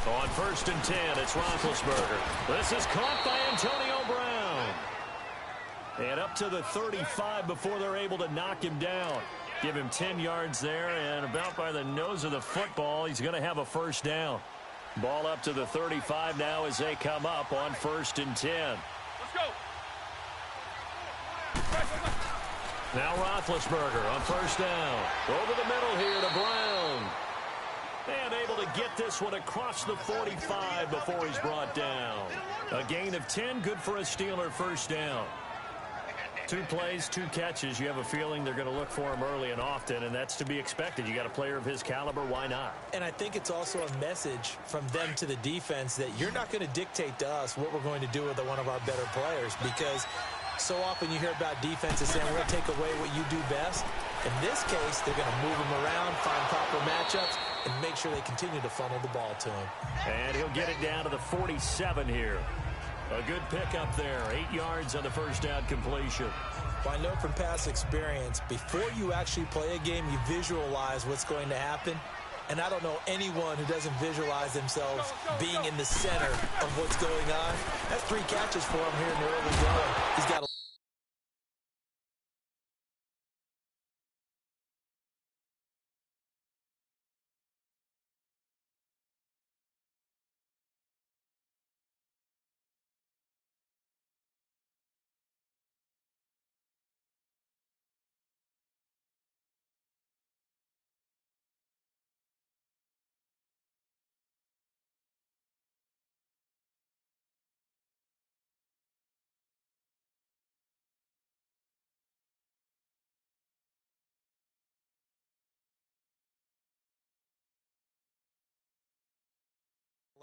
On 1st and 10, it's Roethlisberger. This is caught by Antonio Brown. And up to the 35 before they're able to knock him down. Give him 10 yards there, and about by the nose of the football, he's going to have a first down. Ball up to the 35 now as they come up on 1st and 10. Let's go. Now Roethlisberger on 1st down. Over the middle here to Brown. And able to get this one across the 45 before he's brought down. A gain of 10, good for a Steeler first down. 2 plays, 2 catches. You have a feeling they're going to look for him early and often, and that's to be expected. You got a player of his caliber, why not? And I think it's also a message from them to the defense that you're not going to dictate to us what we're going to do with one of our better players, because so often you hear about defenses saying we're going to take away what you do best. In this case, they're going to move him around, find proper matchups, and make sure they continue to funnel the ball to him. And he'll get it down to the 47 here. A good pickup there. 8 yards on the first down completion. Well, I know from past experience, before you actually play a game, you visualize what's going to happen. And I don't know anyone who doesn't visualize themselves being in the center of what's going on. That's 3 catches for him here in the early going. He's got a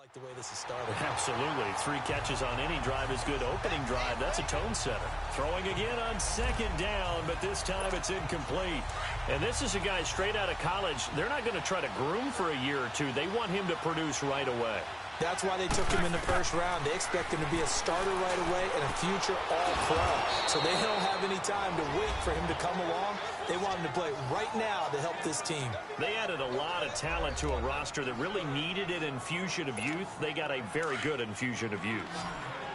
like the way this is started. Absolutely. 3 catches on any drive is good. Opening drive, that's a tone setter. Throwing again on 2nd down, but this time it's incomplete. And this is a guy straight out of college. They're not going to try to groom for a year or 2. They want him to produce right away. That's why they took him in the first round. They expect him to be a starter right away and a future all-pro. So they don't have any time to wait for him to come along. They want him to play right now to help this team. They added a lot of talent to a roster that really needed an infusion of youth. They got a very good infusion of youth.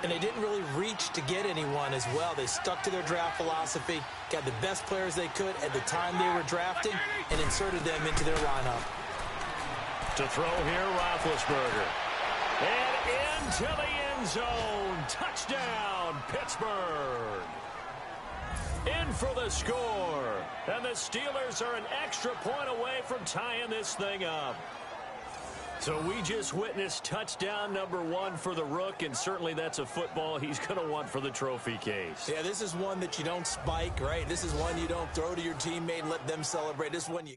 And they didn't really reach to get anyone as well. They stuck to their draft philosophy, got the best players they could at the time they were drafting, and inserted them into their lineup. To throw here, Roethlisberger. And into the end zone. Touchdown, Pittsburgh. In for the score. And the Steelers are an extra point away from tying this thing up. So we just witnessed touchdown number 1 for the Rook, and certainly that's a football he's going to want for the trophy case. Yeah, this is one that you don't spike, right? This is one you don't throw to your teammate and let them celebrate. This is one you...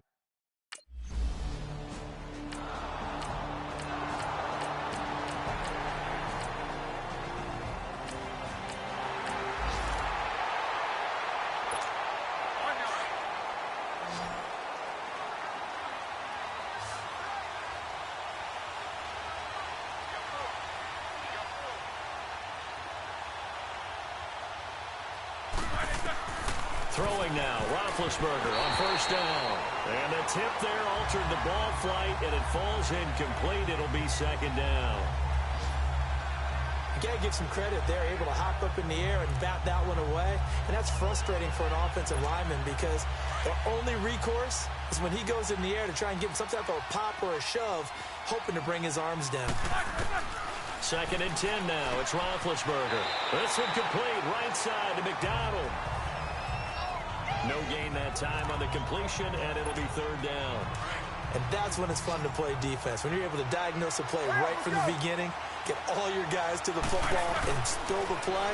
Throwing now, Roethlisberger on 1st down. And the tip there altered the ball flight, and it falls incomplete. It'll be 2nd down. You got to give some credit. They're able to hop up in the air and bat that one away. And that's frustrating for an offensive lineman because their only recourse is when he goes in the air to try and give him some type of a pop or a shove, hoping to bring his arms down. 2nd and 10 now. It's Roethlisberger. This one complete. Right side to McDonald. No gain that time on the completion, and it'll be 3rd down. And that's when it's fun to play defense. When you're able to diagnose a play right from the beginning, get all your guys to the football, and throw the play,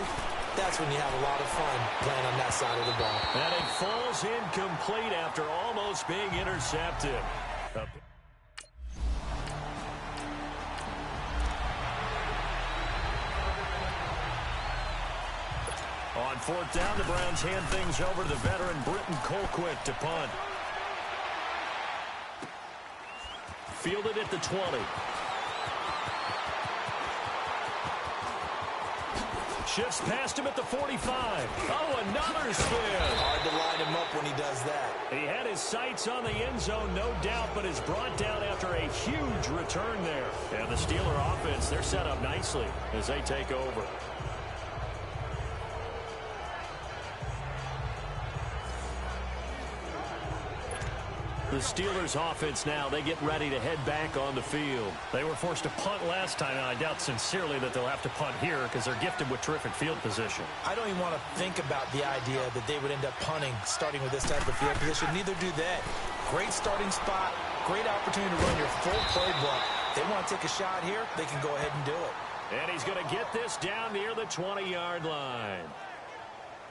that's when you have a lot of fun playing on that side of the ball. And it falls incomplete after almost being intercepted. On 4th down, the Browns hand things over to the veteran Britton Colquitt to punt. Fielded at the 20. Shifts past him at the 45. Oh, another spin. Hard to line him up when he does that. He had his sights on the end zone, no doubt, but is brought down after a huge return there. And the Steeler offense, they're set up nicely as they take over. The Steelers offense now, they get ready to head back on the field. They were forced to punt last time, and I doubt sincerely that they'll have to punt here because they're gifted with terrific field position. I don't even want to think about the idea that they would end up punting starting with this type of field position. Neither do they. Great starting spot, great opportunity to run your full playbook. They want to take a shot here, they can go ahead and do it. And he's going to get this down near the 20-yard line.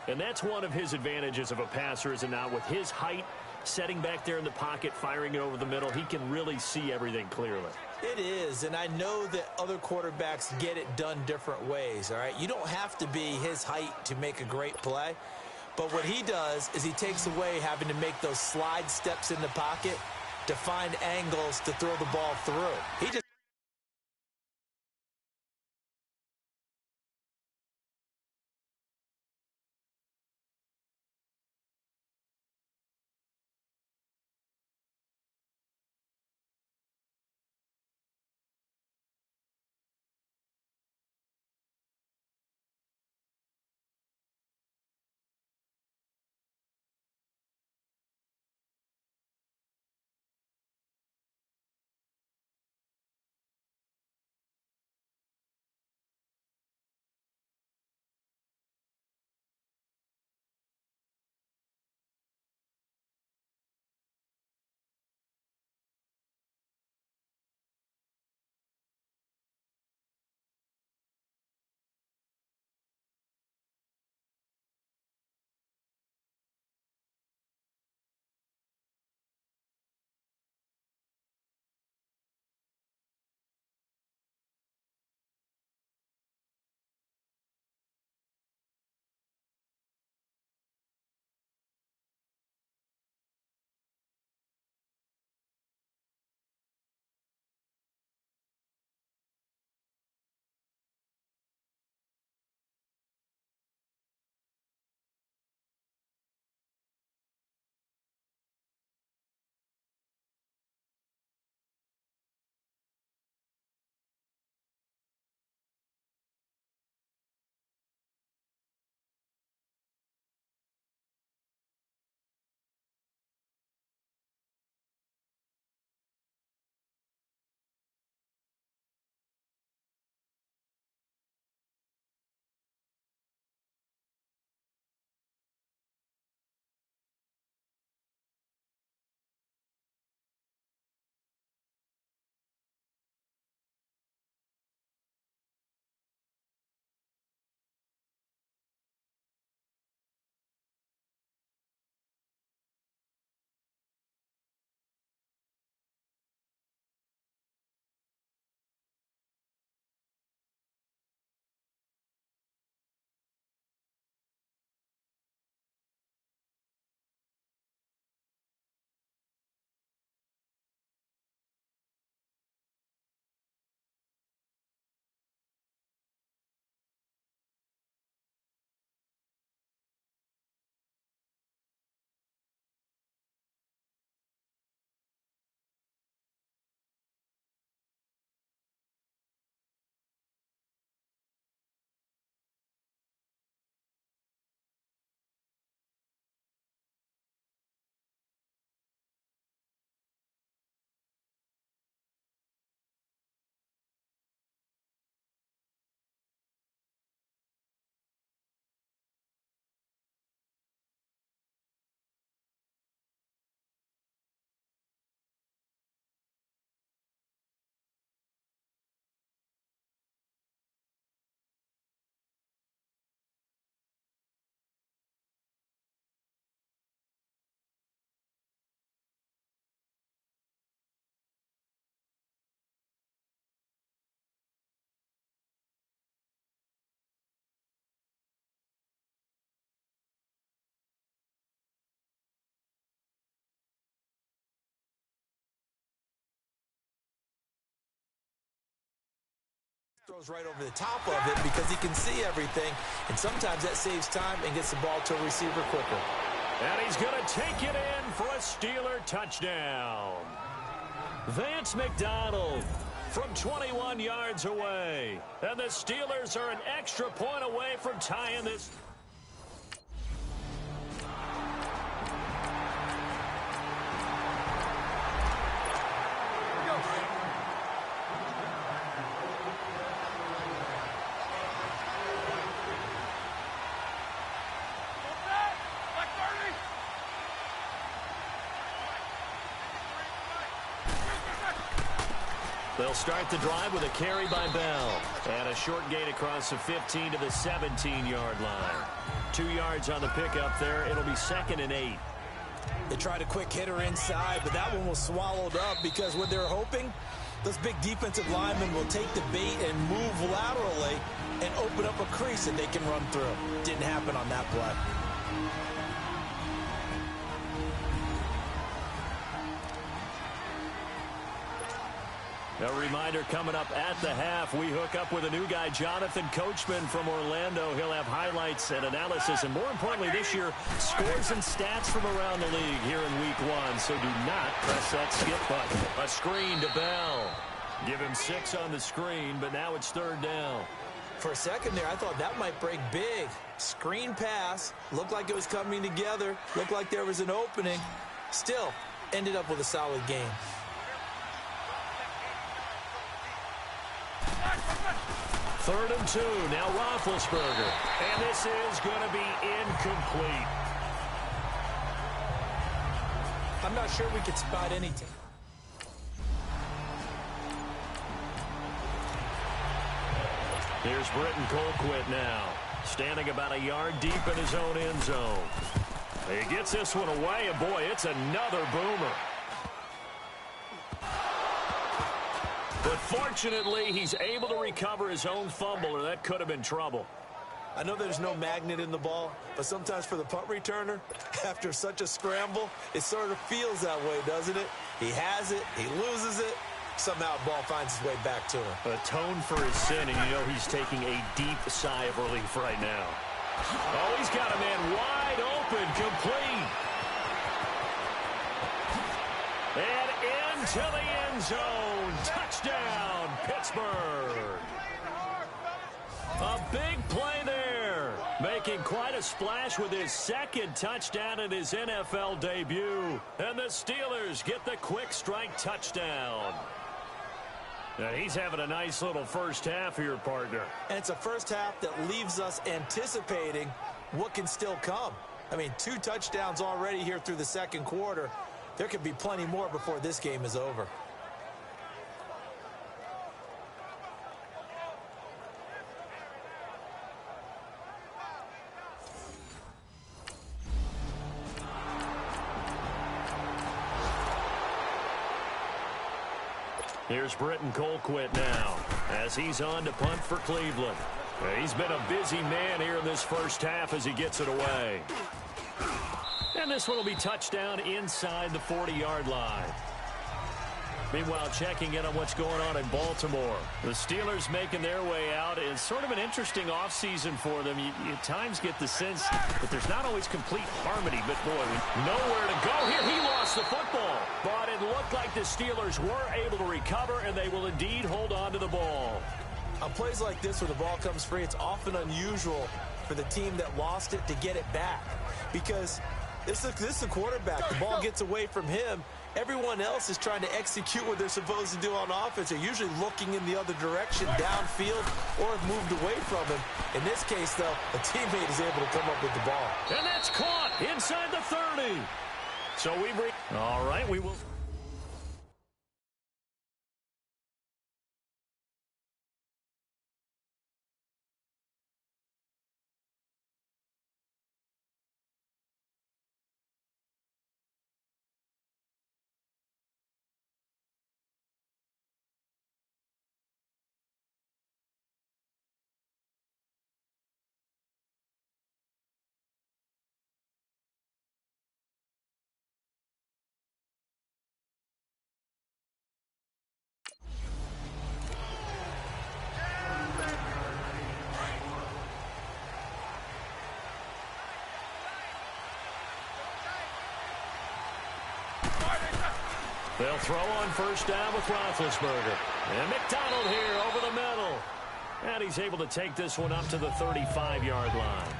And that's one of his advantages of a passer, is it not? With his height, setting back there in the pocket, firing it over the middle, he can really see everything clearly. It is, and I know that other quarterbacks get it done different ways, all right? You don't have to be his height to make a great play, but what he does is he takes away having to make those slide steps in the pocket to find angles to throw the ball through. He just Throws right over the top of it because he can see everything, and sometimes that saves time and gets the ball to a receiver quicker. And he's going to take it in for a Steeler touchdown. Vance McDonald from 21 yards away. And the Steelers are an extra point away from tying this. They'll start the drive with a carry by Bell. And a short gain across the 15 to the 17-yard line. 2 yards on the pickup there. It'll be 2nd and 8. They tried a quick hitter inside, but that one was swallowed up because what they're hoping, those big defensive linemen will take the bait and move laterally and open up a crease that they can run through. Didn't happen on that play. A reminder coming up at the half, we hook up with a new guy, Jonathan Coachman from Orlando. He'll have highlights and analysis, and more importantly this year, scores and stats from around the league here in week 1. So do not press that skip button. A screen to Bell. Give him 6 on the screen, but now it's 3rd down. For a second there, I thought that might break big. Screen pass. Looked like it was coming together. Looked like there was an opening. Still, ended up with a solid game. 3rd and 2. Now Roethlisberger. And this is going to be incomplete. I'm not sure we could spot anything. Here's Britton Colquitt now. Standing about a yard deep in his own end zone. He gets this one away, and boy, it's another boomer. But fortunately, he's able to recover his own fumble, or that could have been trouble. I know there's no magnet in the ball, but sometimes for the punt returner, after such a scramble, it sort of feels that way, doesn't it? He has it, he loses it, somehow the ball finds its way back to him. Atone for his sin, and you know he's taking a deep sigh of relief right now. Oh, he's got a man wide open, complete. And into the end zone. Touchdown, Pittsburgh. A big play there. Making quite a splash with his 2nd touchdown in his NFL debut. And the Steelers get the quick strike touchdown. Now he's having a nice little first half here, partner. And it's a first half that leaves us anticipating what can still come. I mean, 2 touchdowns already here through the 2nd quarter. There could be plenty more before this game is over. Here's Britton Colquitt now as he's on to punt for Cleveland. He's been a busy man here in this first half as he gets it away. And this one will be touchdown inside the 40-yard line. Meanwhile, checking in on what's going on in Baltimore. The Steelers making their way out. It's sort of an interesting offseason for them. You at times get the sense that there's not always complete harmony, but boy, nowhere to go here. He lost the football. But it looked like the Steelers were able to recover, and they will indeed hold on to the ball. On plays like this where the ball comes free, it's often unusual for the team that lost it to get it back. Because this is a quarterback. The ball gets away from him. Everyone else is trying to execute what they're supposed to do on offense. They're usually looking in the other direction, downfield, or have moved away from him. In this case, though, a teammate is able to come up with the ball. And that's caught inside the 30. So we bring... All right, we will... They'll throw on first down with Roethlisberger. And McDonald here over the middle. And he's able to take this one up to the 35-yard line.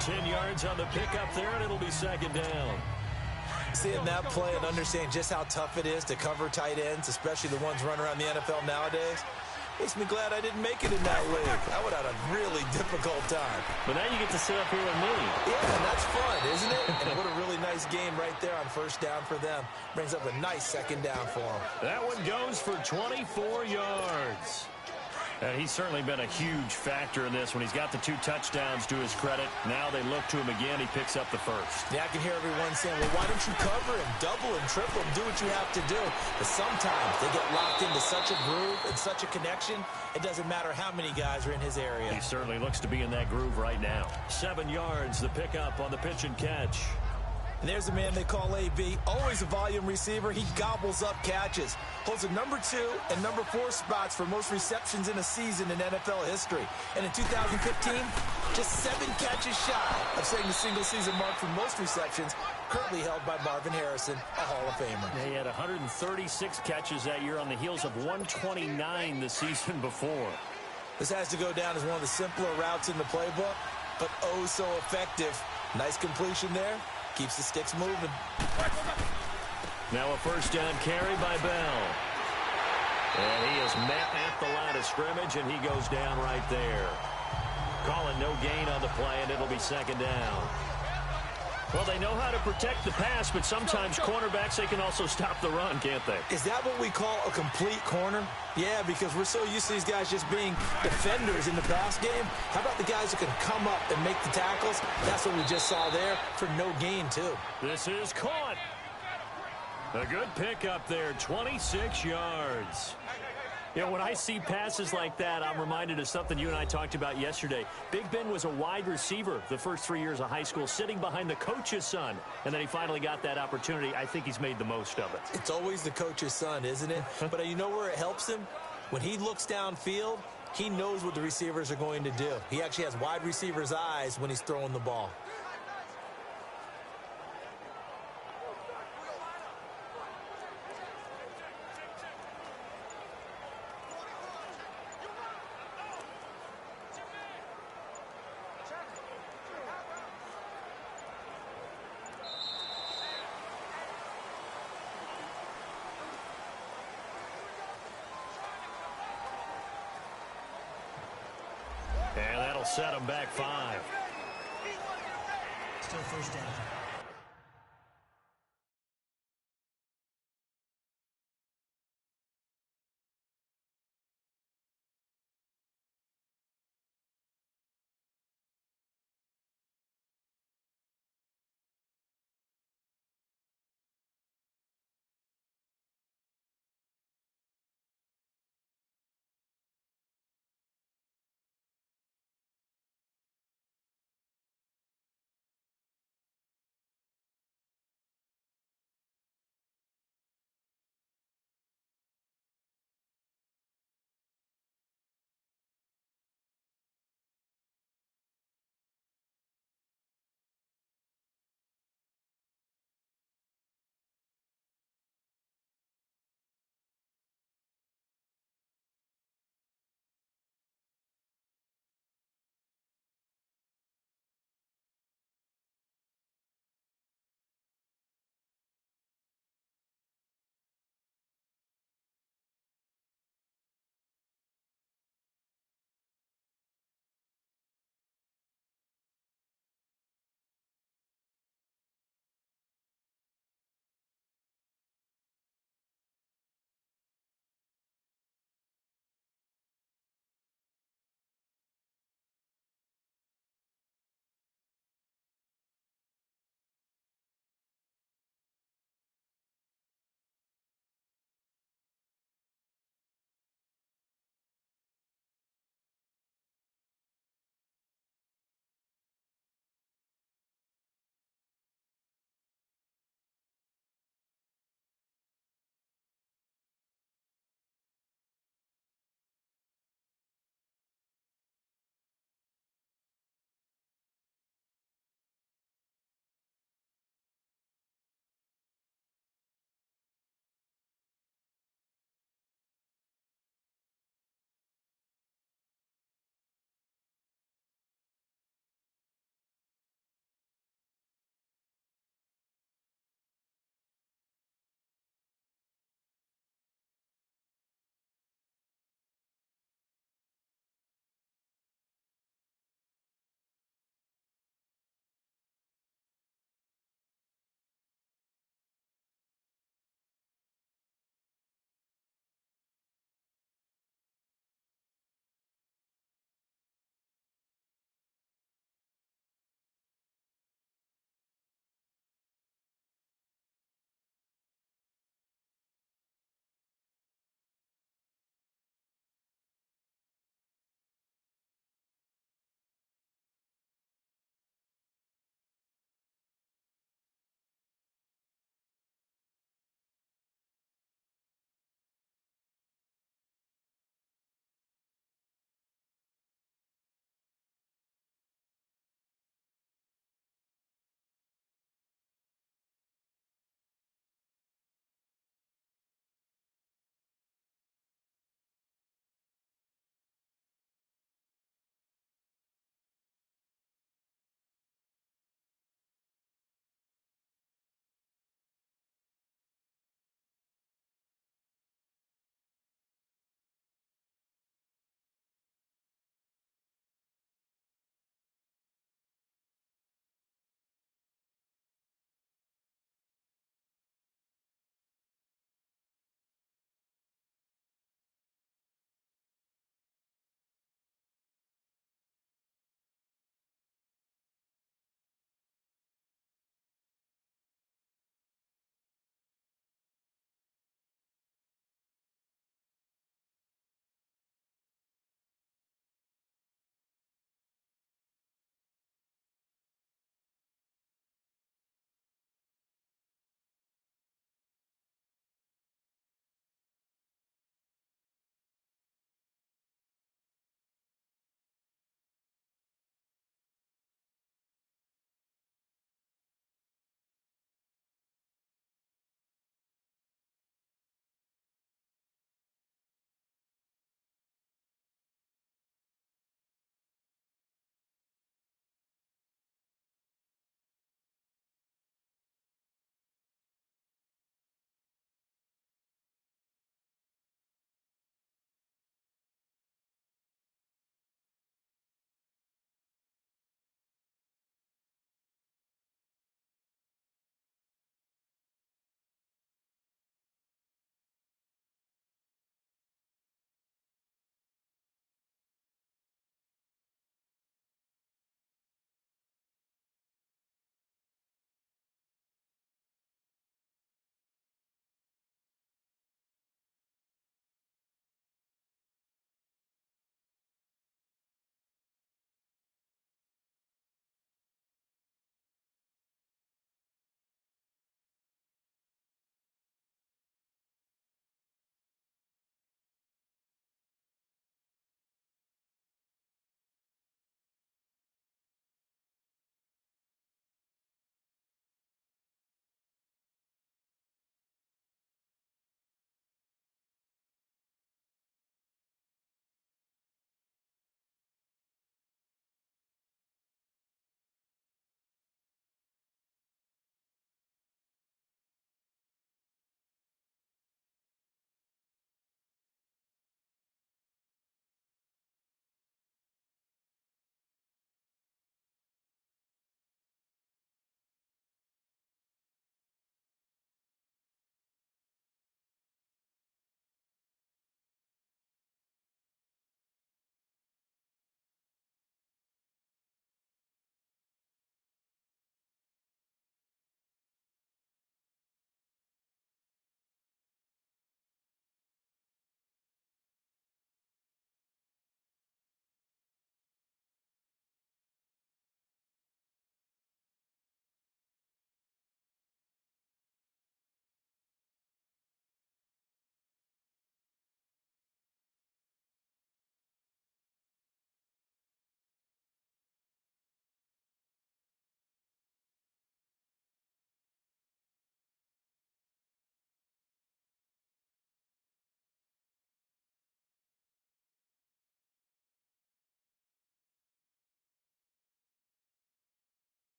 10 yards on the pickup there, and it'll be second down. Seeing that play and understanding just how tough it is to cover tight ends, especially the ones running around the NFL nowadays, makes me glad I didn't make it in that league. I would have had a really difficult time. But now you get to sit up here with me. Yeah, and that's fun, isn't it? And what a really nice game right there on first down for them. Brings up a nice second down for them. That one goes for 24 yards. And he's certainly been a huge factor in this when he's got the 2 touchdowns to his credit. Now they look to him again. He picks up the first. Yeah, I can hear everyone saying, well, why don't you cover him, double him, triple him, do what you have to do. But sometimes they get locked into such a groove and such a connection, it doesn't matter how many guys are in his area. He certainly looks to be in that groove right now. 7 yards, the pickup on the pitch and catch. And there's a man they call AB, always a volume receiver. He gobbles up catches. Holds the number 2 and number 4 spots for most receptions in a season in NFL history. And in 2015, just 7 catches shy of setting the single-season mark for most receptions, currently held by Marvin Harrison, a Hall of Famer. He had 136 catches that year on the heels of 129 the season before. This has to go down as one of the simpler routes in the playbook, but oh so effective. Nice completion there. Keeps the sticks moving. Now a first down carry by Bell. And he is met at the line of scrimmage, and he goes down right there. Calling no gain on the play, and it'll be second down. Well, they know how to protect the pass, but sometimes cornerbacks, they can also stop the run, can't they? Is that what we call a complete corner? Yeah, because we're so used to these guys just being defenders in the pass game. How about the guys who can come up and make the tackles? That's what we just saw there for no gain, too. This is caught. A good pickup there, 26 yards. You know, when I see passes like that, I'm reminded of something you and I talked about yesterday. Big Ben was a wide receiver the first 3 years of high school, sitting behind the coach's son, and then he finally got that opportunity. I think he's made the most of it. It's always the coach's son, isn't it? But you know where it helps him? When he looks downfield, he knows what the receivers are going to do. He actually has wide receivers' eyes when he's throwing the ball. And that'll set him back 5. Still first down.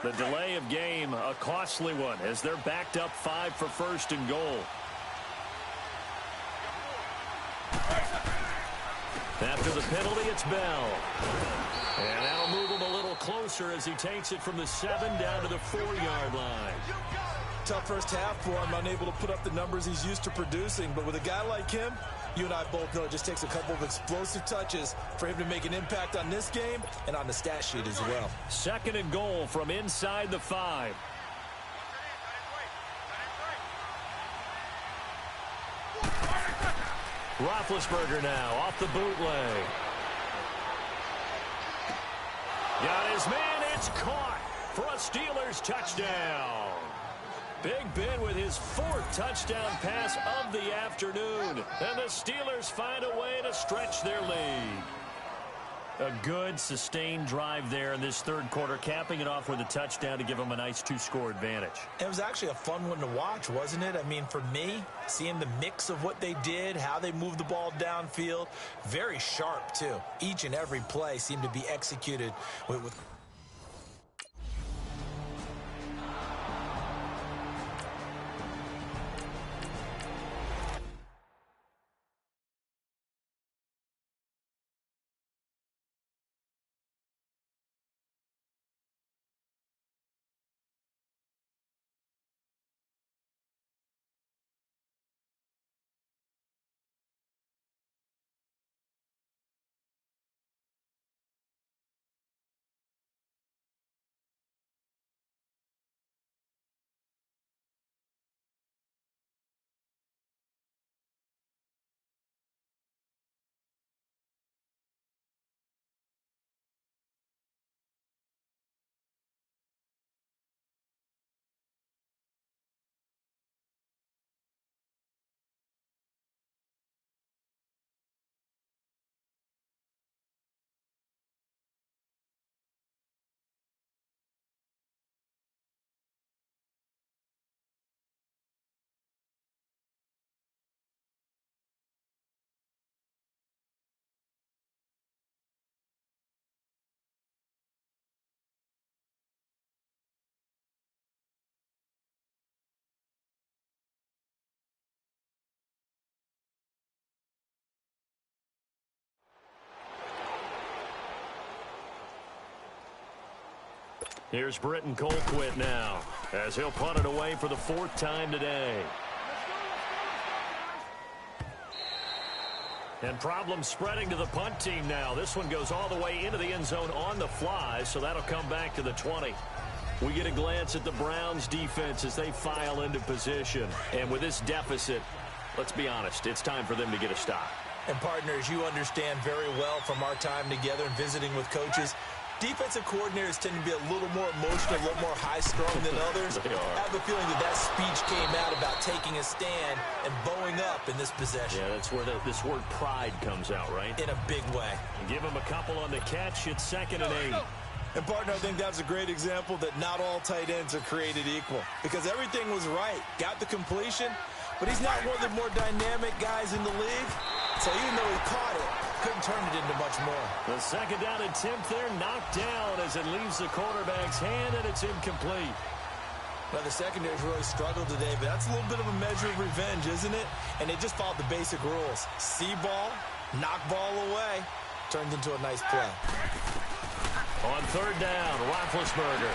The delay of game, a costly one, as they're backed up 5 for first and goal. After the penalty, it's Bell. And that'll move him a little closer as he takes it from the 7 down to the 4-yard line. Tough first half for him, unable to put up the numbers he's used to producing. But with a guy like him, you and I both know it just takes a couple of explosive touches for him to make an impact on this game and on the stat sheet as well. 2nd and goal from inside the 5. Roethlisberger now off the bootleg. Got his man, it's caught for a Steelers touchdown. Big Ben with his 4th touchdown pass of the afternoon. And the Steelers find a way to stretch their lead. A good, sustained drive there in this 3rd quarter, capping it off with a touchdown to give them a nice 2-score advantage. It was actually a fun one to watch, wasn't it? I mean, for me, seeing the mix of what they did, how they moved the ball downfield, very sharp, too. Each and every play seemed to be executed with Here's Britton Colquitt now, as he'll punt it away for the 4th time today. And problems spreading to the punt team now. This one goes all the way into the end zone on the fly, so that'll come back to the 20. We get a glance at the Browns' defense as they file into position. And with this deficit, let's be honest, it's time for them to get a stop. And partners, you understand very well from our time together and visiting with coaches, defensive coordinators tend to be a little more emotional, a little more high-strung than others. I have a feeling that speech came out about taking a stand and bowing up in this possession. Yeah, that's where this word pride comes out, right? In a big way. And give him a couple on the catch. It's 2nd and 8. And, partner, I think that's a great example that not all tight ends are created equal because everything was right. Got the completion, but he's not one of the more dynamic guys in the league. So even though he caught it, couldn't turn it into much more. The 2nd down attempt there knocked down as it leaves the quarterback's hand, and it's incomplete. Well, the secondary's really struggled today, but that's a little bit of a measure of revenge, isn't it? And they just followed the basic rules. See ball, knock ball away, turned into a nice play. On 3rd down, Roethlisberger.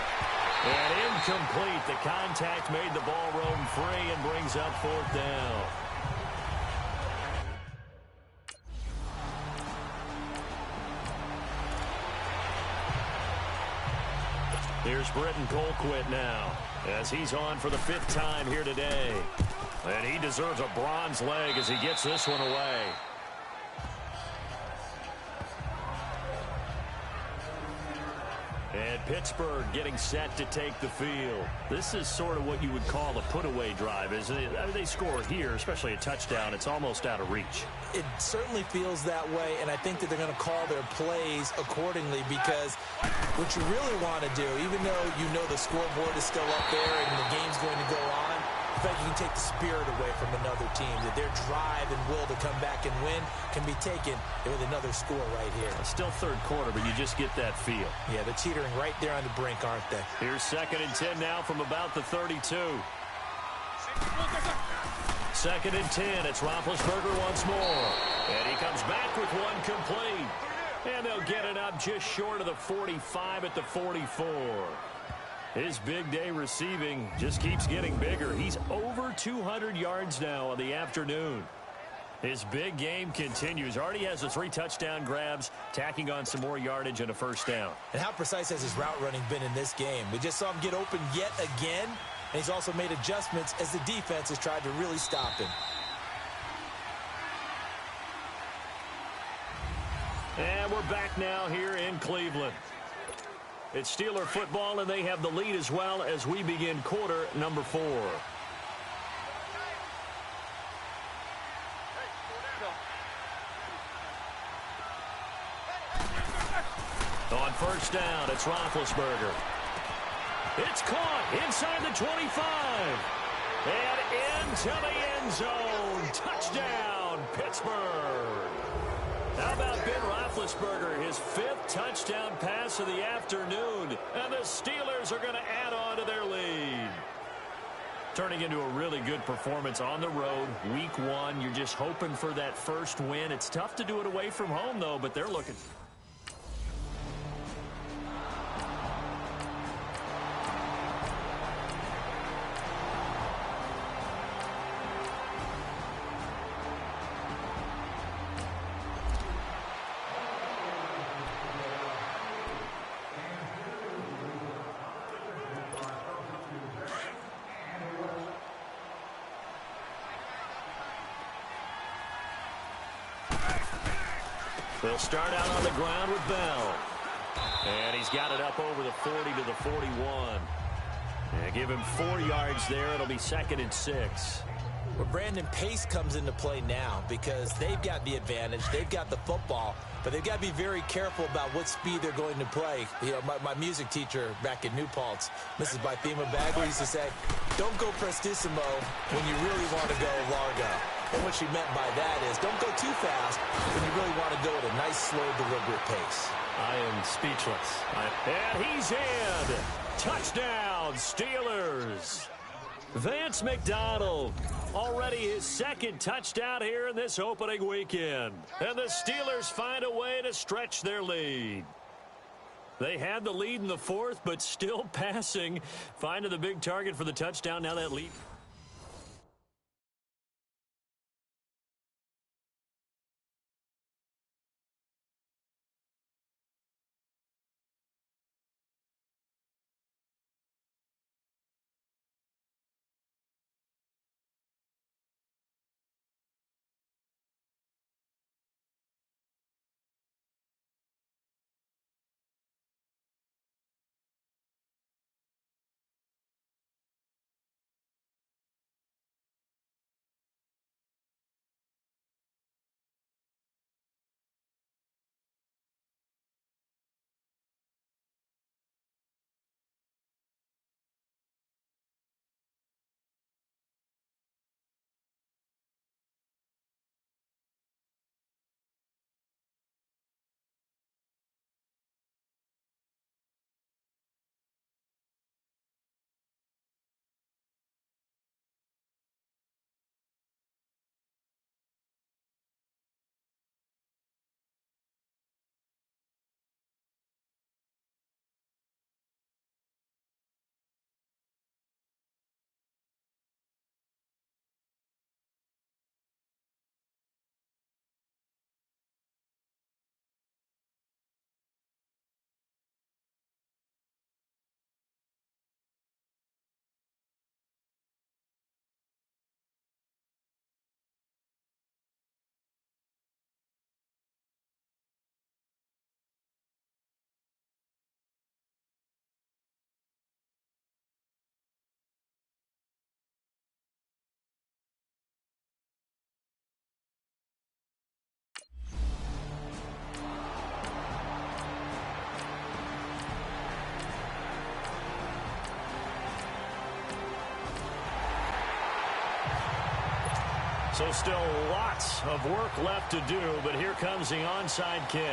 And incomplete. The contact made the ball roam free and brings up 4th down. Here's Britton Colquitt now, as he's on for the 5th time here today. And he deserves a bronze leg as he gets this one away. And Pittsburgh getting set to take the field. This is sort of what you would call a put-away drive, isn't it? I mean, they score here, especially a touchdown. It's almost out of reach. It certainly feels that way, and I think that they're going to call their plays accordingly because what you really want to do, even though you know the scoreboard is still up there and the game's going to go on, I feel like you can take the spirit away from another team, that their drive and will to come back and win can be taken with another score right here. It's still third quarter, but you just get that feel. Yeah, they're teetering right there on the brink, aren't they? Here's 2nd and 10 now from about the 32. 2nd and 10. It's Roethlisberger once more. And he comes back with one complete. And they'll get it up just short of the 45 at the 44. His big day receiving just keeps getting bigger. He's over 200 yards now on the afternoon. His big game continues. Already has the 3 touchdown grabs, tacking on some more yardage and a first down. And how precise has his route running been in this game? We just saw him get open yet again. And he's also made adjustments as the defense has tried to really stop him. And we're back now here in Cleveland. It's Steeler football, and they have the lead as well as we begin quarter number 4. On first down, it's Roethlisberger. It's caught inside the 25. And into the end zone. Touchdown, Pittsburgh. How about Ben Roethlisberger, his 5th touchdown pass of the afternoon. And the Steelers are going to add on to their lead. Turning into a really good performance on the road. Week 1, you're just hoping for that first win. It's tough to do it away from home, though, but they're looking. They'll start out on the ground with Bell. And he's got it up over the 40 to the 41. And give him 4 yards there. It'll be 2nd and 6. Well, Brandon, pace comes into play now because they've got the advantage. They've got the football, but they've got to be very careful about what speed they're going to play. You know, my music teacher back in New Paltz, Mrs. Bythema Bagley, used to say, don't go prestissimo when you really want to go largo. And what she meant by that is don't go too fast when you really want to go at a nice, slow, deliberate pace. I am speechless. And he's in. Touchdown, Steelers. Vance McDonald, already his 2nd touchdown here in this opening weekend. And the Steelers find a way to stretch their lead. They had the lead in the 4th, but still passing. Finding the big target for the touchdown. Now that lead. So still lots of work left to do, but here comes the onside kick.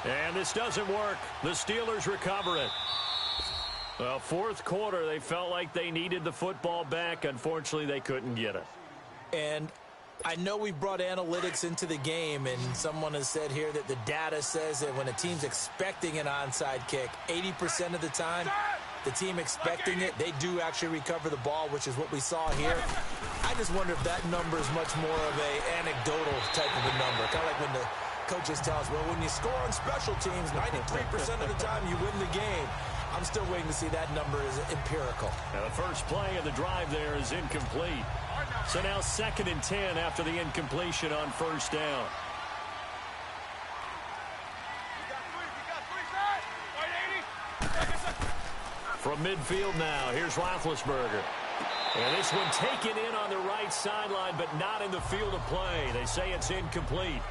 And this doesn't work. The Steelers recover it. Well, fourth quarter, they felt like they needed the football back. Unfortunately, they couldn't get it. And I know we brought analytics into the game, and someone has said here that the data says that when a team's expecting an onside kick, 80% of the time, the team expecting it, they do actually recover the ball, which is what we saw here. I just wonder if that number is much more of an anecdotal type of a number, kind of like when the coaches tell us, well, when you score on special teams, 93% of the time you win the game. I'm still waiting to see that number is empirical. Now the first play of the drive there is incomplete. So now 2nd and 10 after the incompletion on first down. From midfield now, here's Roethlisberger. And this one taken in on the right sideline, but not in the field of play. They say it's incomplete.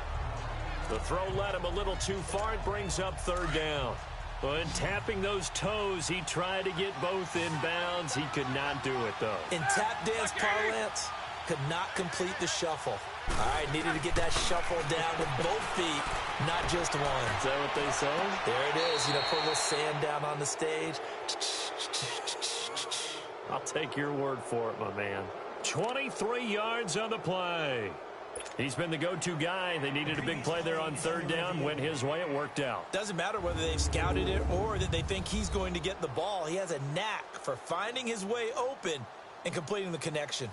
The throw led him a little too far. It brings up 3rd down. But tapping those toes, he tried to get both in bounds. He could not do it, though. In tap dance parlance, could not complete the shuffle. All right, needed to get that shuffle down with both feet, not just one. Is that what they say? There it is. You know, put a little sand down on the stage. I'll take your word for it, my man. 23 yards on the play. He's been the go-to guy. They needed a big play there on 3rd down. Went his way. It worked out. Doesn't matter whether they've scouted it or that they think he's going to get the ball. He has a knack for finding his way open and completing the connection.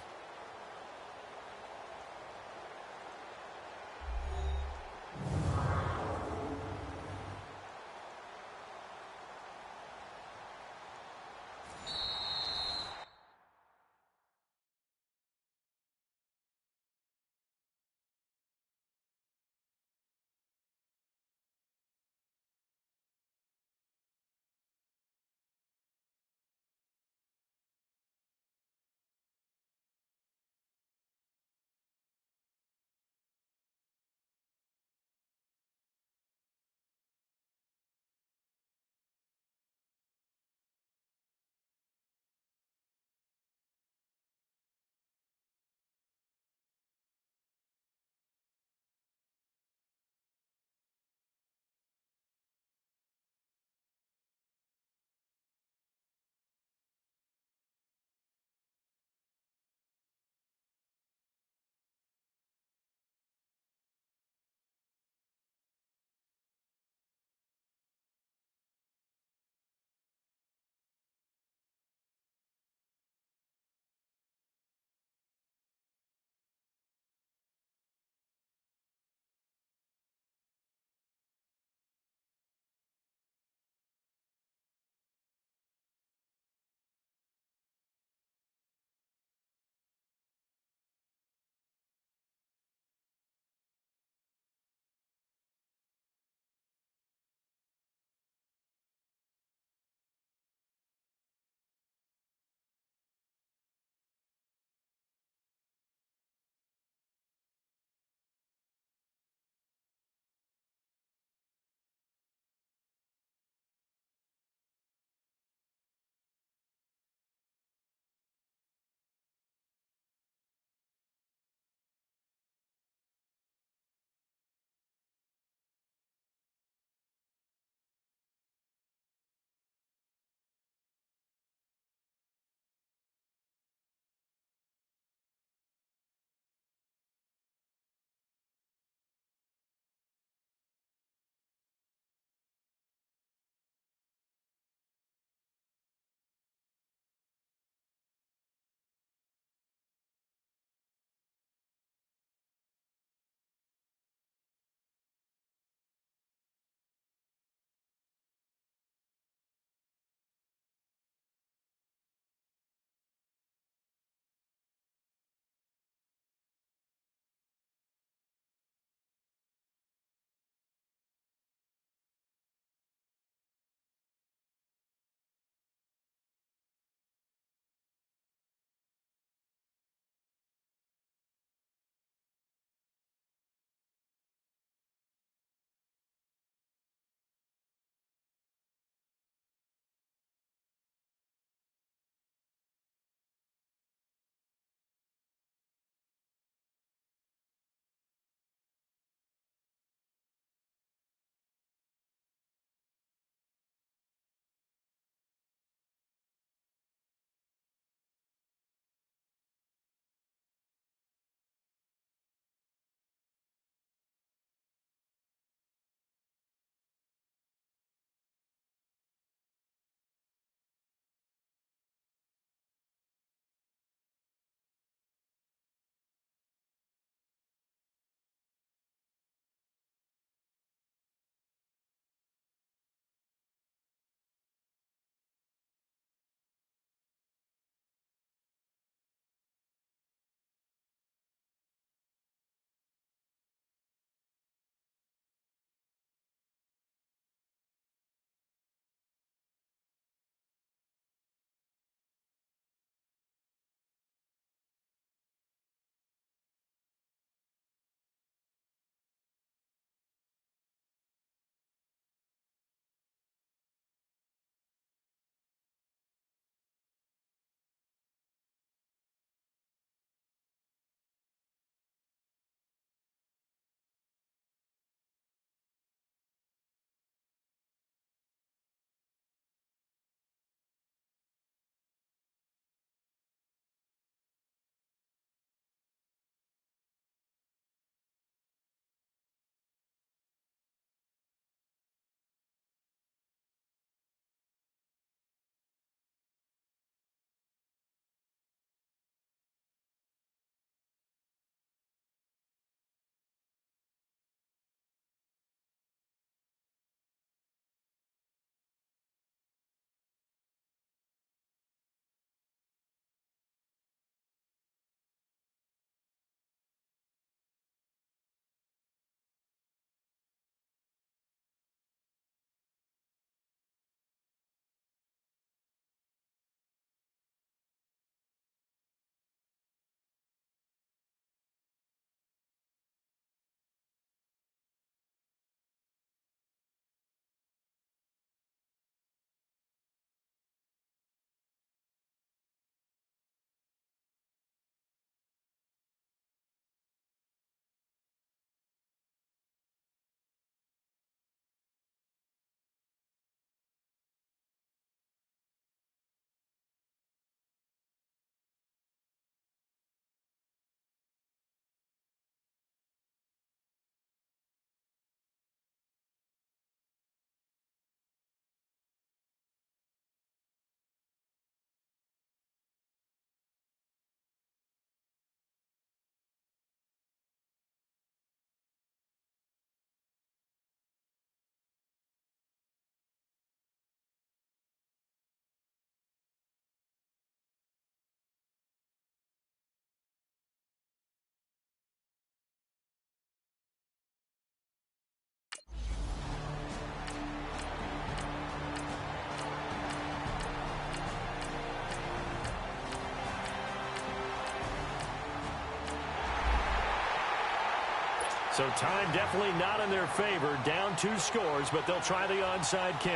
So time definitely not in their favor. Down 2 scores, but they'll try the onside kick.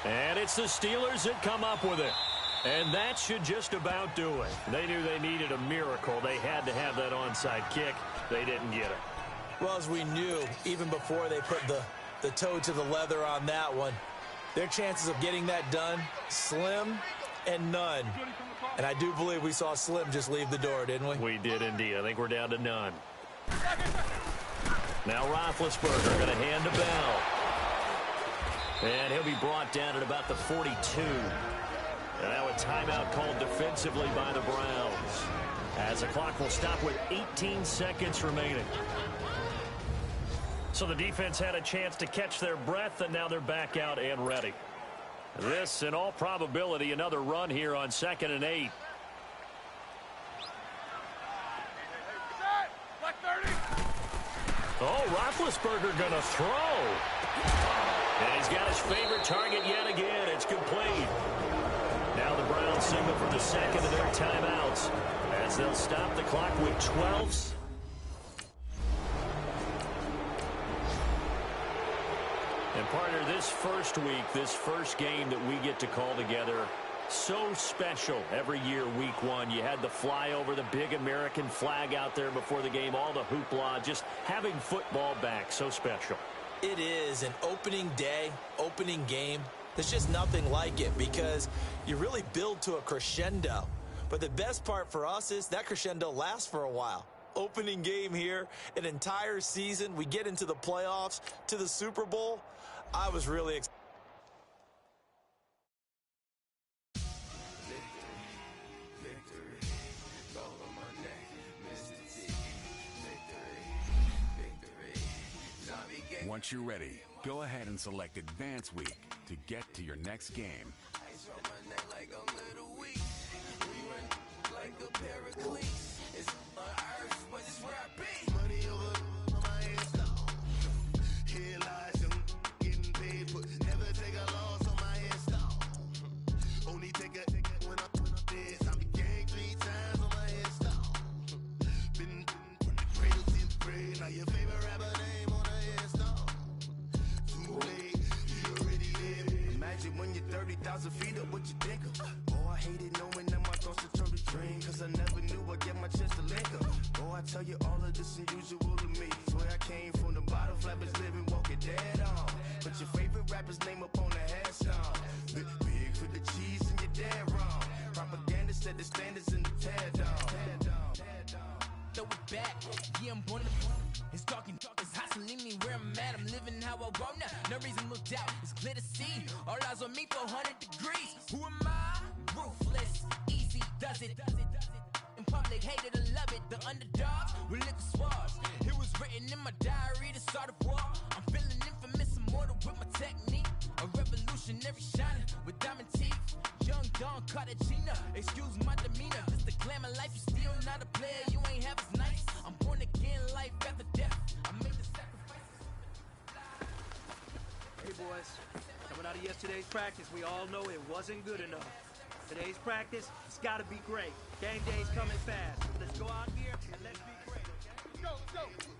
And it's the Steelers that come up with it. And that should just about do it. They knew they needed a miracle. They had to have that onside kick. They didn't get it. Well, as we knew, even before they put the toe to the leather on that one, their chances of getting that done, slim and none. And I do believe we saw Slim just leave the door, didn't we? We did indeed. I think we're down to none. Now Roethlisberger going to hand to Bell. And he'll be brought down at about the 42. And now a timeout called defensively by the Browns, as the clock will stop with 18 seconds remaining. So the defense had a chance to catch their breath, and now they're back out and ready. This, in all probability, another run here on 2nd and 8. Oh, Roethlisberger going to throw. And he's got his favorite target yet again. It's complete. Now the Browns signal for the second of their timeouts, as they'll stop the clock with 12. And partner, this first week, this first game that we get to call together, so special every year, week 1. You had the flyover, the big American flag out there before the game, all the hoopla, just having football back, so special. It is an opening day, opening game. There's just nothing like it because you really build to a crescendo. But the best part for us is that crescendo lasts for a while. Opening game here, an entire season. We get into the playoffs, to the Super Bowl. I was really excited. Once you're ready, go ahead and select Advance Week to get to your next game. When you're 30,000 feet up, what you think of? Oh, I hated knowing that my thoughts would turn to dream, cause I never knew I'd get my chance to link up. Oh, I tell you all of this unusual to me. Swear I came from the bottom, flappers living, walking dead on. Put your favorite rapper's name up on the headstone. Big for the cheese and you're dead wrong. Propaganda set the standards in the tear down. Throw it back, yeah, I'm born to it's talking, it's hustling me where I'm at. I'm living how I want now. No reason looked out, it's clear to see. All eyes on me for 100 degrees. Who am I? Ruthless, easy does it. In public, hated or love it. The underdogs with liquor swabs. It was written in my diary to start a war. I'm feeling infamous, immortal with my technique. A revolutionary shining with diamond teeth. Young Don Cartagena, excuse my demeanor. This the glamour life, you still not a player. You ain't half as nice. I'm born again, life after death. I made the sacrifices. Hey boys, coming out of yesterday's practice, we all know it wasn't good enough. Today's practice, it's gotta be great. Game day's coming fast. Let's go out here and let's be great, okay? Let's go, let's go.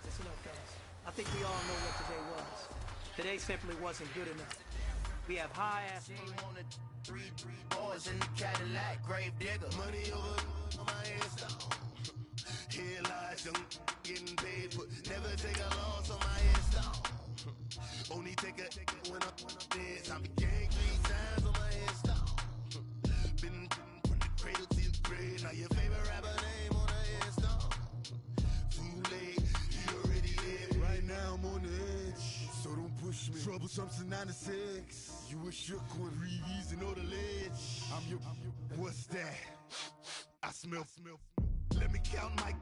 Listen up, fellas. I think we all know what today was. Today simply wasn't good enough. We have high-ass on the 3 boys in the Cadillac, grave digger. Money over my headstone. Here lies young getting paid, but never take a loss on my headstone. Only take a when I'm dead. Time to gang 3 times on my headstone. Been from the cradle to the grave. Now your favorite rapper name on the headstone. Too late, he already dead. Right now I'm on the edge, so don't push me. Troublesome to 96. You a shook one, breathe and know the ledge. I'm your. What's that? I smell. Let me count my.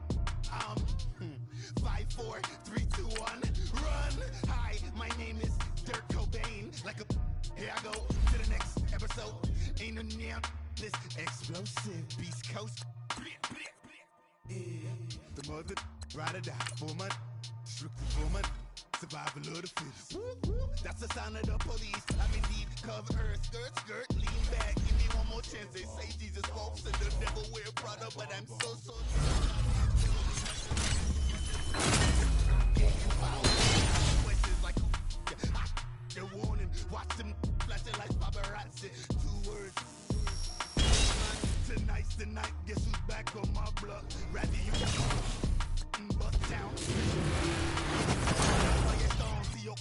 5, 4, 3, 2, 1. Run! Hi, my name is Dirk Cobain. Like a. Here I go to the next episode. Ain't no damn this explosive Beast Coast. Yeah. The mother ride or die for my. Strictly for my. Survival of the fittest. That's the sound of the police. I'm indeed cover earth, skirt, lean back. Give me one more chance. They say Jesus walks and the devil wear Prada, but I'm so. Questions like you're warning. Watch them flashing like paparazzi. 2 words. Tonight's the night. Guess who's back on my block? Rather you bust down.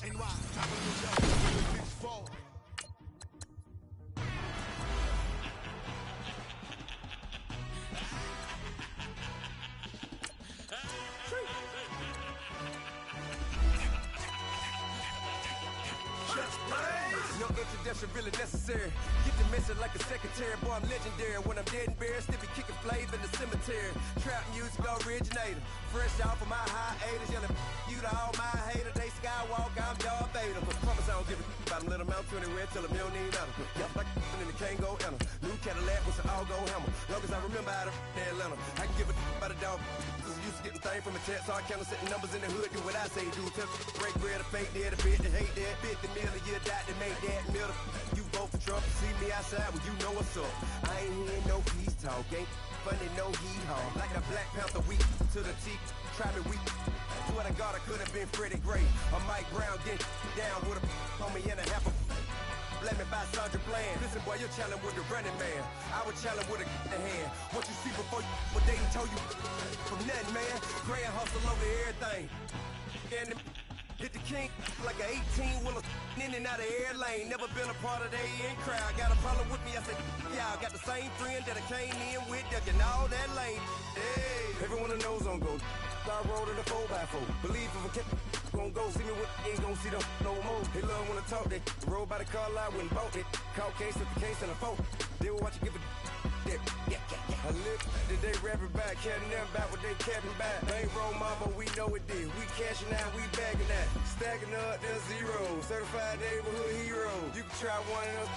NY, top of the show, bitch fall. No introduction really necessary. Get the message like a secretary. Boy, I'm legendary. When I'm dead and buried, still be kicking flames in the cemetery. Trap music originator. Fresh off of my hiatus. Yelling you to all my haters. They skywalk, I'm Darth Vader. But promise I don't give a about them. Let them out anywhere. Tell them you don't need nothing. Y'all like and they can't go enter. New Cadillac with an all-go hammer. Long as I remember how to Atlanta. I can give a about a dog. Used to getting things from a text. So I count setting numbers in the hood. Do what I say do. Tell break bread or fake dead. A bit to hate that. 50 million a year died to make that middle. You vote for Trump. See me outside when you know what's up. I ain't hearing no peace talk. Ain't funny, no heat haul. Like a Black Panther weak to the teeth. Try me weak. Swear to God, I could have been Freddie Gray. Or Mike Brown getting down with a homie and a half a. Let me buy Sandra Bland. Listen, boy, you're challenging with the running man. I would challenge with a hand. What you see before you, what they told you from nothing, man. Grand hustle over everything. And hit the king like an 18-wheeler in and out of air lane. Never been a part of the in crowd. Got a problem with me, I said, y'all got the same friend that I came in with, ducking all that lane. Hey, everyone knows on go. I rolled in a 4x4. Believe if I kept gon' go see me with ain't gon' see them no more. They love when I talk, they roll by the car lot when bought it. Caught case at the case and a phone. They will watch you give a yeah. I live did they rapping back, carrying them back what they capping back. They ain't roll mama, we know it did. We cashing out, we bagging that. Stacking up, there's zero. Certified neighborhood hero. You can try one of them,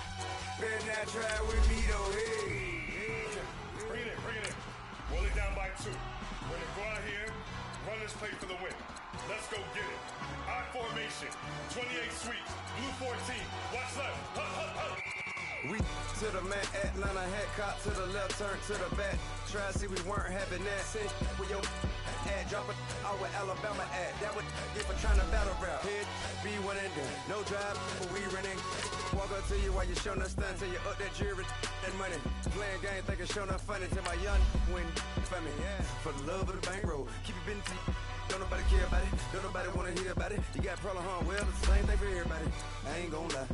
better not try with me though. Hey. Bring it in. Roll it down by 2. We're gonna go out here, run this play for the win. Let's go get it. I formation, 28 sweeps, blue 14. Watch left. Hut. We to the man, Atlanta hat cop to the left, turn to the back. Try to see we weren't having that. Since with your ad, drop it out with Alabama ad. That would get for trying to battle rap. Head, be one and done. No drive, but we running. Walk up to you while you showing us stunt till you up that jury, that money. Playing game, thinking showing up funny till my young win for me. Yeah. For the love of the bankroll, keep it busy. Don't nobody care about it. Don't nobody wanna hear about it. You got problem, huh? Well, it's the same thing for everybody. I ain't gon' lie.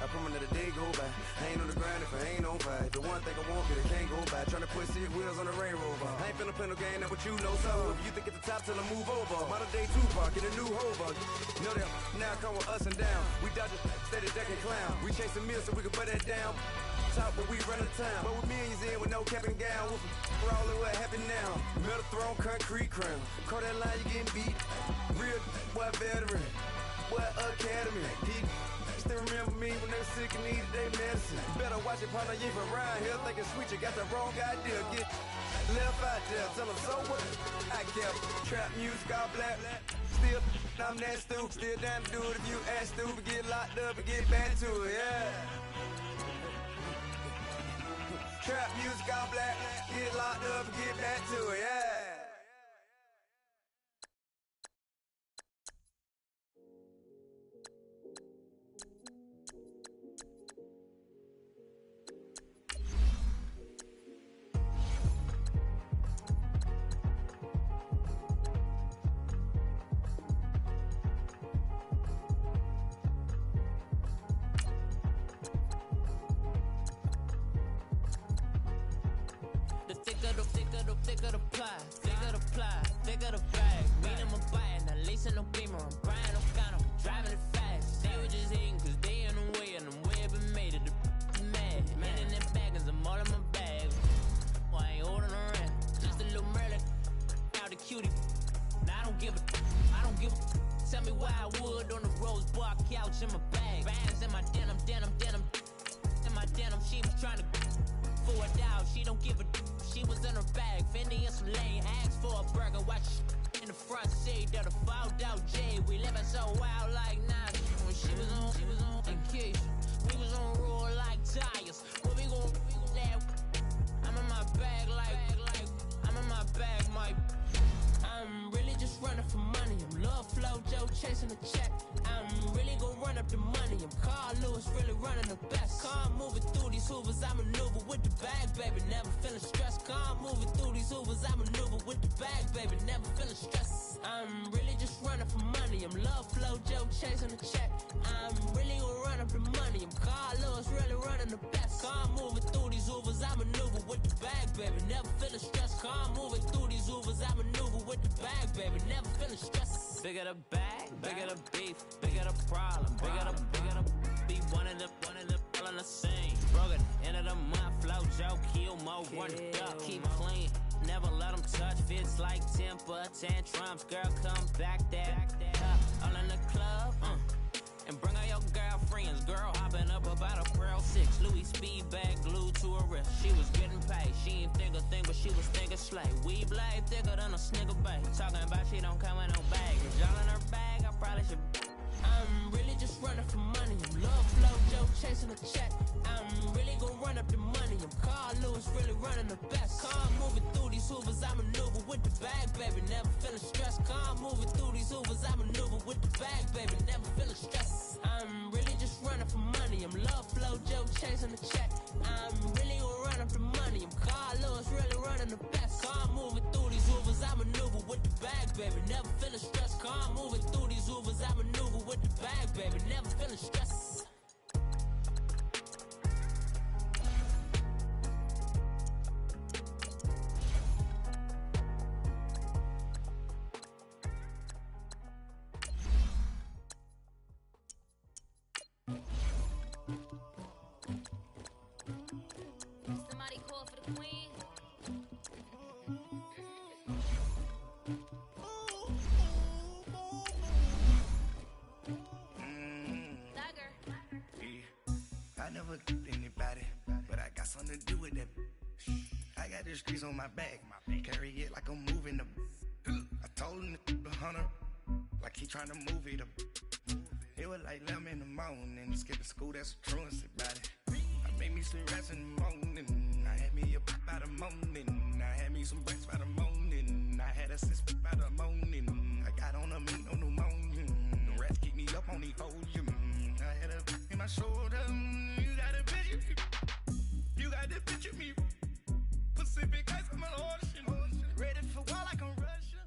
I promise that a day go by. I ain't on the grind if I ain't on fire. The one thing I want, but it can't go by. Tryna put 6 wheels on the Range Rover. I ain't finna play no game, that what you know. So if you think it's the top till I move over. Modern day Tupac, get a new hover. Know that now come with us and down. We dodge it, steady duck and clown. We chase the meal so we can put that down. Top, but we run the town. But with millions in with no cap and gown. We're all in what happened now. Metal throne, concrete crown. Call that line, you getting beat. Real, what veteran? What academy? He still remember me when they were sick and needed their medicine. Better watch it, partner, you ain't around here thinking sweet. You got the wrong idea. Get left out there. Tell them so what? I kept trap music all black. Still, I'm that stupid. Still down to do it if you ask stupid. Get locked up and get back to it, yeah. Trap music all black. Get locked up and get back to it, yeah. Thicker the pie, thicker the ply, thicker the bag. Mean I'm a buying, not leasing no beamer. I'm buying no kind of driving it fast. They were just hating cause they in the way and the way I've been made it. The mad, man in them baggins, I'm all in my bag. Well, I ain't holding around, just a little Merlin. Now the cutie, now I don't give a. Tell me why I would on the rose bar couch in my bag. Bands in my denim. In my denim, she was trying to for a doubt. She don't give a. She was in her bag, Fendi and some lane. Asked for a burger, watch in the front seat of the fouled out J. We living so wild like nah. When she was on vacation. We was on roll like tires. Where we gon' laugh? I'm in my bag like I'm in my bag, Mike. I'm really just running for money. I'm Love Flow Joe chasing the check. I'm really gon' run up the money. I'm Carl Lewis, really running the best. Car moving through these Hoovers, I maneuver with the bag, baby. Never feeling stressed. Car moving through these Hoovers, I maneuver with the bag, baby. Never feeling stressed. I'm really just running for money. I'm Love Flow Joe chasing the check. I'm really gon' run up the money. I'm Carl Lewis, really running the best. Car moving through these Hoovers, I maneuver with the bag, baby. Never feeling stressed. Car moving through these Hoovers, I maneuver with the bag, baby. Never feeling stressed. Bigger the bag, bigger the beef, bigger the problem, bigger the be one of the all in the same. Broke it, end of the month, flow Joe, kill mo, run it up, keep clean. Never let them touch, fits like temper tantrums. Girl, come back that up, all in the club, and bring all your girlfriends. Girl hopping up about a Pearl 6, Louis speed bag glued to her wrist. She was getting paid, she ain't think a thing, but she was thinking slay. We blade thicker than a snicker bag. Talking about she don't come with no bag. Y'all in her bag, I probably should. I'm really just running for money. I'm Love Flow Joe chasing a check. I'm really gon' run up the money. I'm Carl Lewis, really running the best. Car moving through these Hoovers, I maneuver with the bag, baby. Never feeling stressed. Car moving through these Hoovers, I maneuver with the bag, baby. Never feeling stressed. I'm really just running for money. I'm Love Flow Joe chasing the check. I'm really gon' run up the money. I'm Carl Lewis, really running the best. Car moving through these Hoovers, I maneuver with the bag, baby. Never feeling stressed. Car moving through these Hoovers, I maneuver with the bag, baby. Never feeling stressed. Somebody call for the queen. I never anybody, but I got something to do with that. I got the streets on my back, carry it like I'm moving the. I told him the hunter, like he trying to move it up. It was like 11 in the morning, skipping school, that's a truancy about it. I made me some rats in the morning, I had me a by the morning, I had me some breaks by the morning, I had a sis by the morning, I got on a meat on the morning, the rats keep me up on the folium, I had a in my shoulder, you got a picture, you got the picture me, Pacific ice on my ocean, ready for war like I'm Russia.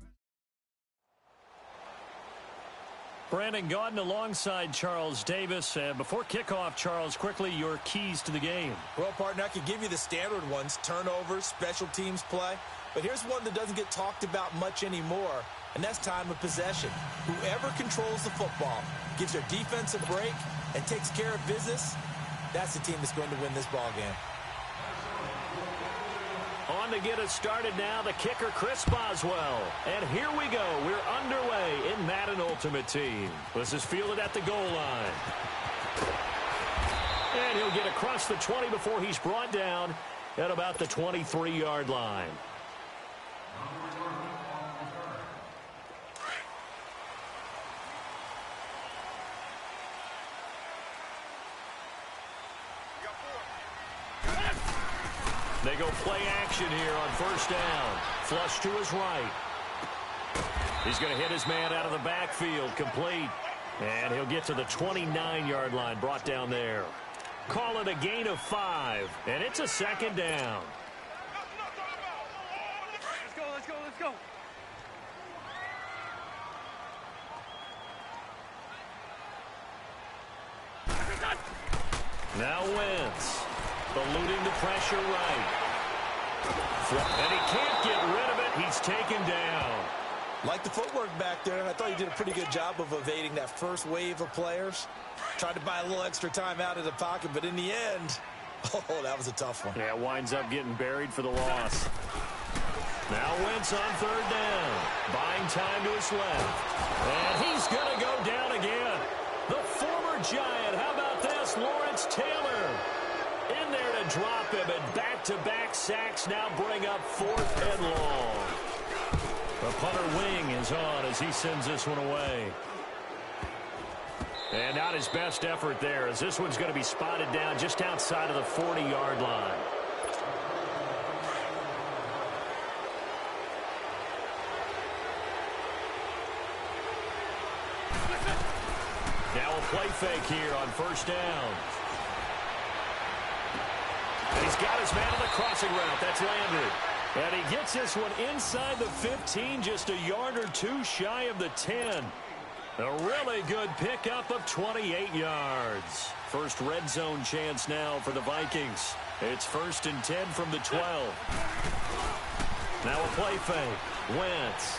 Brandon Gaudin alongside Charles Davis. Before kickoff, Charles, quickly your keys to the game. Well, partner, I could give you the standard ones, turnovers, special teams play. But here's one that doesn't get talked about much anymore, and that's time of possession. Whoever controls the football, gives their defense a break, and takes care of business, that's the team that's going to win this ball game. On to get us started now, the kicker, Chris Boswell. And here we go. We're underway in Madden Ultimate Team. This is fielded at the goal line. And he'll get across the 20 before he's brought down at about the 23-yard line. They go play action here on first down. Flush to his right. He's going to hit his man out of the backfield, complete. And he'll get to the 29-yard line, brought down there. Call it a gain of 5, and it's a second down. Let's go. Now Wentz, eluding the pressure right. And he can't get rid of it. He's taken down. Like the footwork back there, I thought he did a pretty good job of evading that first wave of players. Tried to buy a little extra time out of the pocket, but in the end, oh, that was a tough one. Yeah, winds up getting buried for the loss. Now Wentz on third down. Buying time to his left. And he's going to go down again. The former Giant, how about this? Lawrence Taylor in there to drop him, and back-to-back sacks now bring up 4th and long. The punter wing is on as he sends this one away. And not his best effort there, as this one's going to be spotted down just outside of the 40-yard line. Now a play fake here on first down. And he's got his man on the crossing route. That's Landry. And he gets this one inside the 15, just a yard or two shy of the 10. A really good pickup of 28 yards. First red zone chance now for the Vikings. It's 1st and 10 from the 12. Now a play fake. Wentz.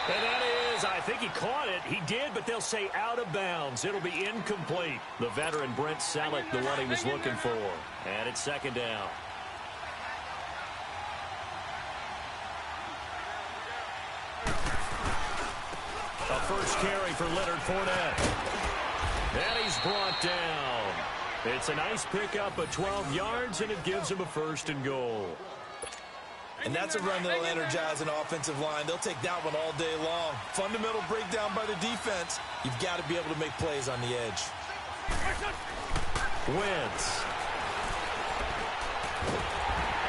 And that is, I think he caught it. He did, but they'll say out of bounds. It'll be incomplete. The veteran Brent Selleck, the one he was looking for. And it's 2nd down. A first carry for Leonard Fournette. And he's brought down. It's a nice pickup of 12 yards, and it gives him a 1st and goal. And that's a run that'll energize an offensive line. They'll take that one all day long. Fundamental breakdown by the defense. You've got to be able to make plays on the edge. Wentz.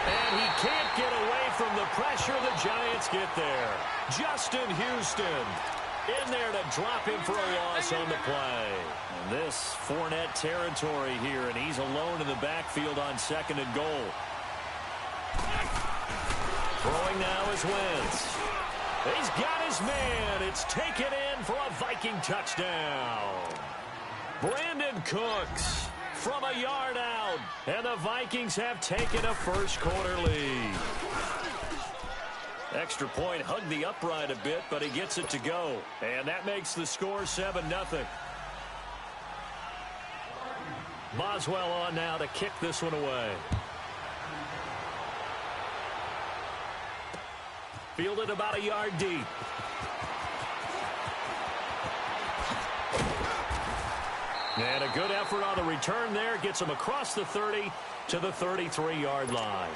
And he can't get away from the pressure. The Giants get there. Justin Houston in there to drop him for a loss on the play. And this Fournette territory here, and he's alone in the backfield on 2nd and goal. Throwing now is Wentz. He's got his man. It's taken in for a Viking touchdown. Brandon Cooks from a yard out. And the Vikings have taken a first-quarter lead. Extra point hugged the upright a bit, but he gets it to go. And that makes the score 7-0. Boswell on now to kick this one away. Fielded about a yard deep. And a good effort on the return there. Gets him across the 30 to the 33-yard line.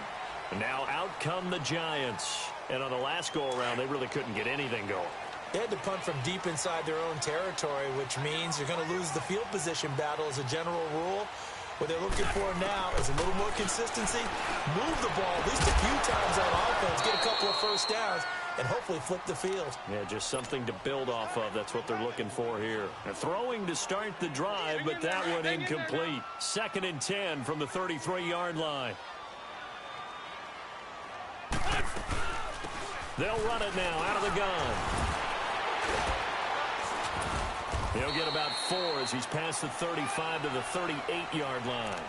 And now out come the Giants. And on the last go-around, they really couldn't get anything going. They had to punt from deep inside their own territory, which means you're going to lose the field position battle as a general rule. What they're looking for now is a little more consistency, move the ball at least a few times on offense, get a couple of first downs, and hopefully flip the field. Yeah, just something to build off of. That's what they're looking for here. And throwing to start the drive, but that one incomplete. 2nd and 10 from the 33-yard line. They'll run it now out of the gun. He'll get about 4 as he's past the 35 to the 38-yard line.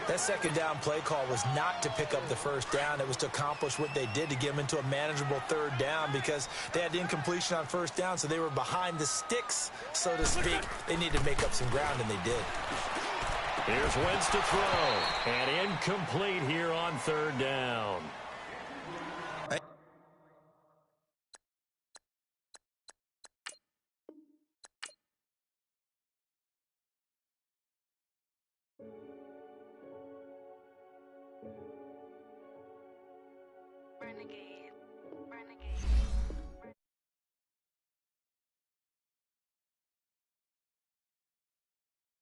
That 2nd down play call was not to pick up the first down. It was to accomplish what they did to get them into a manageable 3rd down because they had incompletion on first down, so they were behind the sticks, so to speak. They needed to make up some ground, and they did. Here's Wentz to throw. And incomplete here on 3rd down. Renegade.